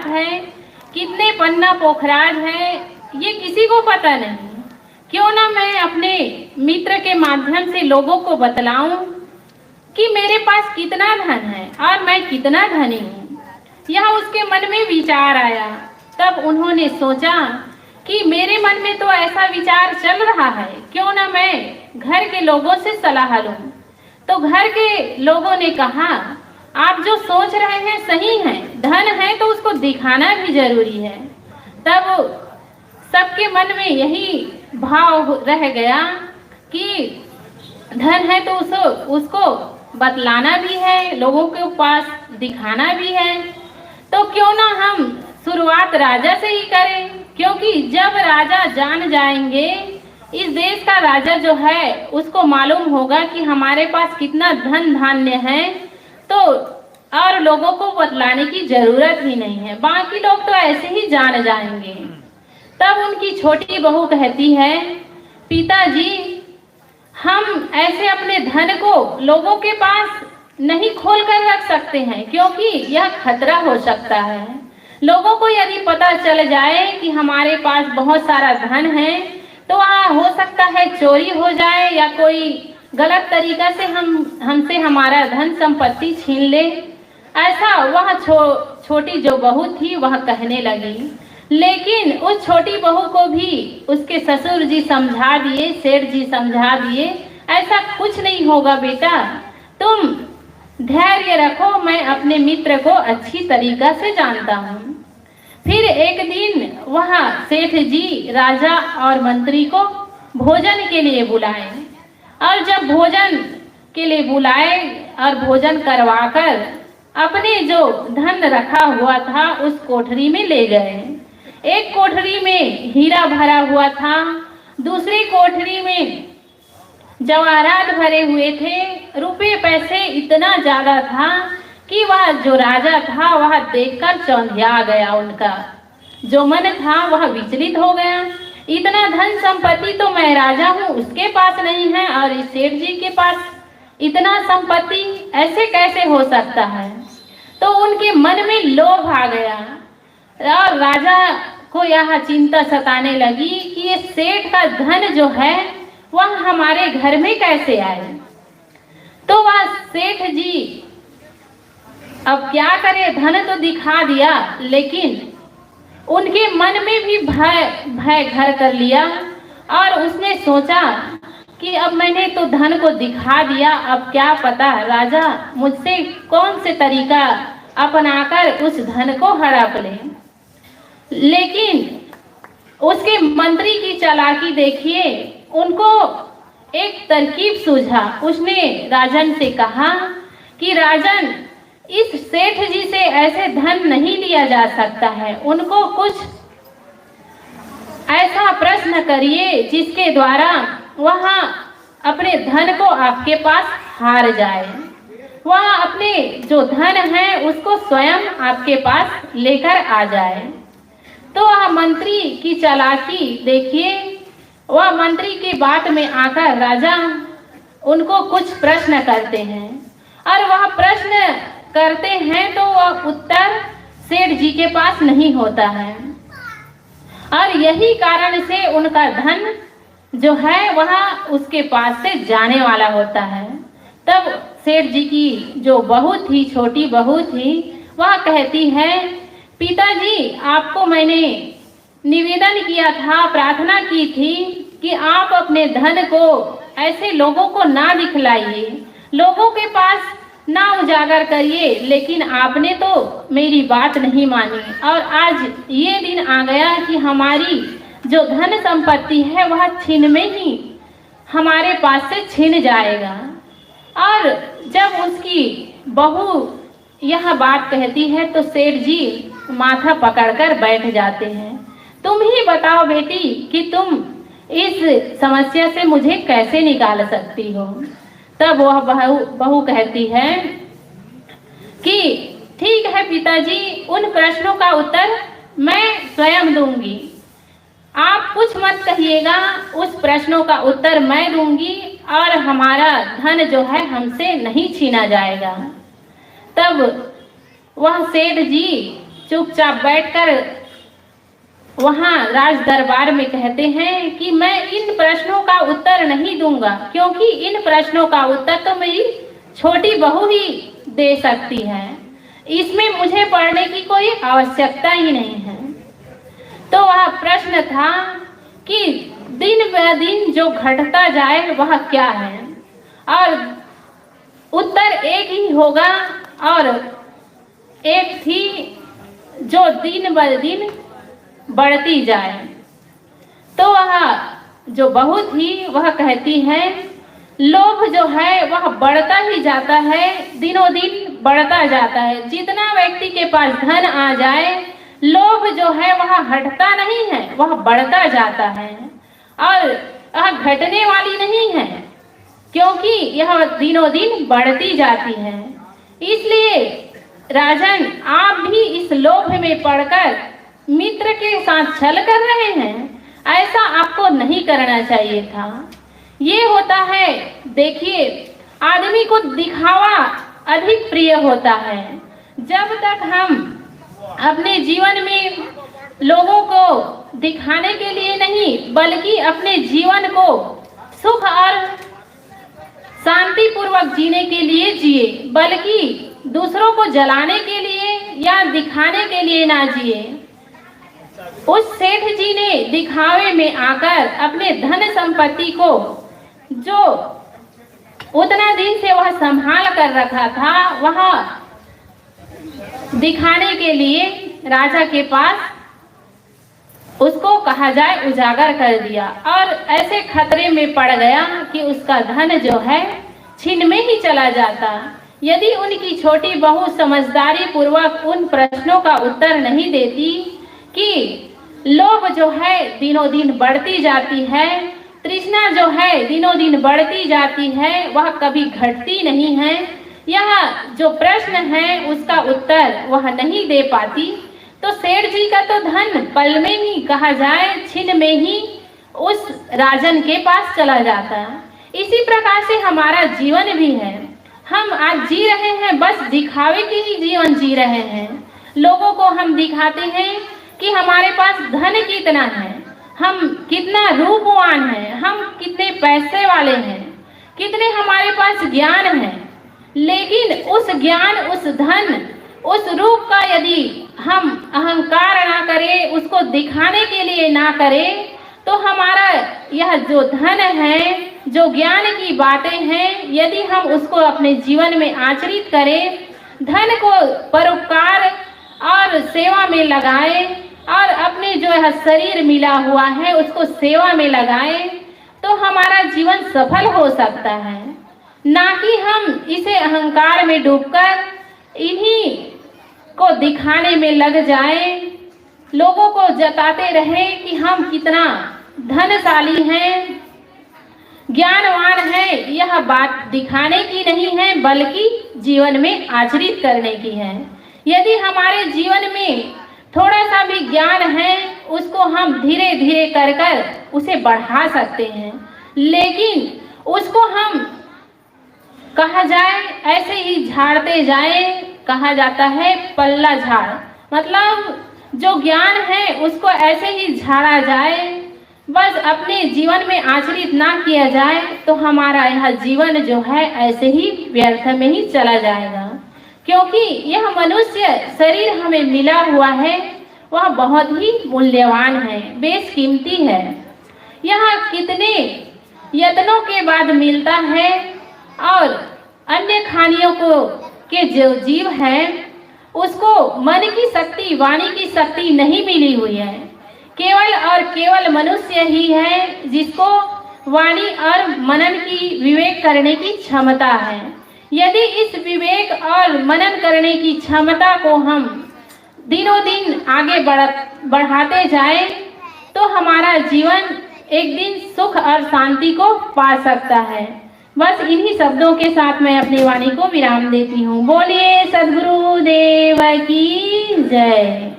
जायदाद है, कितने पन्ना पोखराज है, ये किसी को पता नहीं। क्यों ना मैं अपने मित्र के माध्यम से लोगों को बतलाऊं कि मेरे पास कितना धन है और मैं कितना धनी हूँ। यह उसके मन में विचार आया। तब उन्होंने सोचा कि मेरे मन में तो ऐसा विचार चल रहा है, क्यों ना मैं घर के लोगों से सलाह लूं। तो घर के लोगों ने कहा, आप जो सोच रहे हैं सही है, धन है तो उसको दिखाना भी जरूरी है। तब सबके मन में यही भाव रह गया कि धन है तो उसको बतलाना भी है, लोगों के पास दिखाना भी है। तो क्यों ना हम शुरुआत राजा से ही करें, क्योंकि जब राजा जान जाएंगे, इस देश का राजा जो है उसको मालूम होगा कि हमारे पास कितना धन धान्य है, तो और लोगों को बतलाने की जरूरत ही नहीं है, बाकी लोग तो ऐसे ही जान जाएंगे। तब उनकी छोटी बहू कहती है, पिताजी, हम ऐसे अपने धन को लोगों के पास नहीं खोल कर रख सकते हैं, क्योंकि यह खतरा हो सकता है। लोगों को यदि पता चल जाए कि हमारे पास बहुत सारा धन है, तो वहाँ हो सकता है चोरी हो जाए या कोई गलत तरीका से हमसे हमारा धन संपत्ति छीन ले। ऐसा वह छोटी जो बहू थी वह कहने लगी। लेकिन उस छोटी बहू को भी उसके ससुर जी समझा दिए, सेठ जी समझा दिए, ऐसा कुछ नहीं होगा बेटा, तुम धैर्य रखो, मैं अपने मित्र को अच्छी तरीका से जानता हूँ। फिर एक दिन वहाँ सेठ जी राजा और मंत्री को भोजन के लिए बुलाए, और जब भोजन के लिए बुलाए और भोजन करवाकर अपने जो धन रखा हुआ था उस कोठरी में ले गए। एक कोठरी में हीरा भरा हुआ था, दूसरी कोठरी में जवाहरात भरे हुए थे। रुपए पैसे इतना ज्यादा था कि वह जो राजा था वह देखकर चौंधिया गया। उनका जो मन था वह विचलित हो गया। इतना धन संपत्ति तो मैं राजा हूँ उसके पास नहीं है, और इस सेठ जी के पास इतना संपत्ति, ऐसे कैसे हो सकता है। तो उनके मन में लोभ आ गया और राजा को यह चिंता सताने लगी कि ये सेठ का धन जो है वह हमारे घर में कैसे आए। तो वह सेठ जी अब क्या करे, धन तो दिखा दिया, लेकिन उनके मन में भी भय घर कर लिया, और उसने सोचा कि अब मैंने तो धन को दिखा दिया, अब क्या पता राजा मुझसे कौन से तरीका अपनाकर उस धन को हड़प ले। लेकिन उसके मंत्री की चालाकी देखिए, उनको एक तरकीब सूझा। उसने राजन से कहा कि राजन, इस सेठ जी से ऐसे धन नहीं लिया जा सकता है, उनको कुछ ऐसा प्रश्न करिए जिसके द्वारा वह अपने धन को आपके पास हार जाए, वह अपने जो धन है उसको स्वयं आपके पास लेकर आ जाए। तो वह मंत्री की चालाकी देखिए, वह मंत्री की बात में आकर राजा उनको कुछ प्रश्न करते हैं, और वह प्रश्न करते हैं तो वह उत्तर सेठ जी के पास नहीं होता है, और यही कारण से उनका धन जो है वह उसके पास से जाने वाला होता है। तब सेठ जी की जो बहू थी, छोटी बहू थी, वह कहती है, पिताजी, आपको मैंने निवेदन किया था, प्रार्थना की थी कि आप अपने धन को ऐसे लोगों को ना दिखलाइए, लोगों के पास ना उजागर करिए, लेकिन आपने तो मेरी बात नहीं मानी, और आज ये दिन आ गया कि हमारी जो धन संपत्ति है वह छिन में ही हमारे पास से छिन जाएगा। और जब उसकी बहू यह बात कहती है तो सेठ जी माथा पकड़कर बैठ जाते हैं। तुम ही बताओ बेटी कि तुम इस समस्या से मुझे कैसे निकाल सकती हो। तब वह बहू कहती है कि ठीक है पिताजी, उन प्रश्नों का उत्तर मैं स्वयं दूंगी, आप कुछ मत कहिएगा, उस प्रश्नों का उत्तर मैं दूंगी और हमारा धन जो है हमसे नहीं छीना जाएगा। तब वह सेठ जी चुपचाप बैठकर वहां राज दरबार में कहते हैं कि मैं इन प्रश्नों का उत्तर नहीं दूंगा, क्योंकि इन प्रश्नों का उत्तर तो मेरी छोटी बहू ही दे सकती है, इसमें मुझे पढ़ने की कोई आवश्यकता ही नहीं है। तो वह प्रश्न था कि दिन ब दिन जो घटता जाए वह क्या है, और उत्तर एक ही होगा, और एक थी जो दिन ब दिन बढ़ती जाए। तो वह जो बहू थी वह कहती है लोभ जो है वह बढ़ता ही जाता है, दिनों दिन बढ़ता जाता है। जितना व्यक्ति के पास धन आ जाए, लोभ जो है वह हटता नहीं है, वह बढ़ता जाता है, और वह घटने वाली नहीं है, क्योंकि यह दिनों दिन बढ़ती जाती है। इसलिए राजन, आप भी इस लोभ में पड़कर मित्र के साथ छल कर रहे हैं, ऐसा आपको नहीं करना चाहिए था। ये होता है, देखिए, आदमी को दिखावा अधिक प्रिय होता है। जब तक हम अपने जीवन में लोगों को दिखाने के लिए नहीं, बल्कि अपने जीवन को सुख और शांति पूर्वक जीने के लिए जिए, बल्कि दूसरों को जलाने के लिए या दिखाने के लिए ना जिए। उस सेठ जी ने दिखावे में आकर अपने धन संपत्ति को, जो उतना दिन से वह संभाल कर रखा था, वह दिखाने के लिए राजा के पास उसको कहा जाए उजागर कर दिया, और ऐसे खतरे में पड़ गया कि उसका धन जो है छीन में ही चला जाता। यदि उनकी छोटी बहू समझदारी पूर्वक उन प्रश्नों का उत्तर नहीं देती कि लोभ जो है दिनों दिन बढ़ती जाती है, तृष्णा जो है दिनों दिन बढ़ती जाती है, वह कभी घटती नहीं है, यह जो प्रश्न है उसका उत्तर वह नहीं दे पाती, तो सेठ जी का तो धन पल में ही, कहा जाए छिन में ही, उस राजन के पास चला जाता। इसी प्रकार से हमारा जीवन भी है। हम आज जी रहे हैं, बस दिखावे के ही जीवन जी रहे हैं। लोगों को हम दिखाते हैं कि हमारे पास धन कितना है, हम कितना रूपवान हैं, हम कितने पैसे वाले हैं, कितने हमारे पास ज्ञान है। लेकिन उस ज्ञान, उस धन, उस रूप का यदि हम अहंकार ना करें, उसको दिखाने के लिए ना करें, तो हमारा यह जो धन है, जो ज्ञान की बातें हैं, यदि हम उसको अपने जीवन में आचरित करें, धन को परोपकार और सेवा में लगाएं, और अपने जो है शरीर मिला हुआ है उसको सेवा में लगाएं, तो हमारा जीवन सफल हो सकता है। ना कि हम इसे अहंकार में डूबकर इन्हीं को दिखाने में लग जाएं, लोगों को जताते रहें कि हम कितना धनशाली हैं, ज्ञानवान है। यह बात दिखाने की नहीं है, बल्कि जीवन में आचरित करने की है। यदि हमारे जीवन में थोड़ा सा भी ज्ञान है, उसको हम धीरे धीरे कर कर उसे बढ़ा सकते हैं, लेकिन उसको हम, कहा जाए, ऐसे ही झाड़ते जाए। कहा जाता है पल्ला झाड़, मतलब जो ज्ञान है उसको ऐसे ही झाड़ा जाए, बस अपने जीवन में आचरित ना किया जाए, तो हमारा यह जीवन जो है ऐसे ही व्यर्थ में ही चला जाएगा। क्योंकि यह मनुष्य शरीर हमें मिला हुआ है, वह बहुत ही मूल्यवान है, बेशकीमती है। यह कितने यत्नों के बाद मिलता है, और अन्य खानियों को के जो जीव है उसको मन की शक्ति, वाणी की शक्ति नहीं मिली हुई है। केवल और केवल मनुष्य ही है जिसको वाणी और मनन की, विवेक करने की क्षमता है। यदि इस विवेक और मनन करने की क्षमता को हम दिनों दिन आगे बढ़ाते जाएं, तो हमारा जीवन एक दिन सुख और शांति को पा सकता है। बस इन्हीं शब्दों के साथ मैं अपनी वाणी को विराम देती हूँ। बोलिए सद्गुरु देव की जय।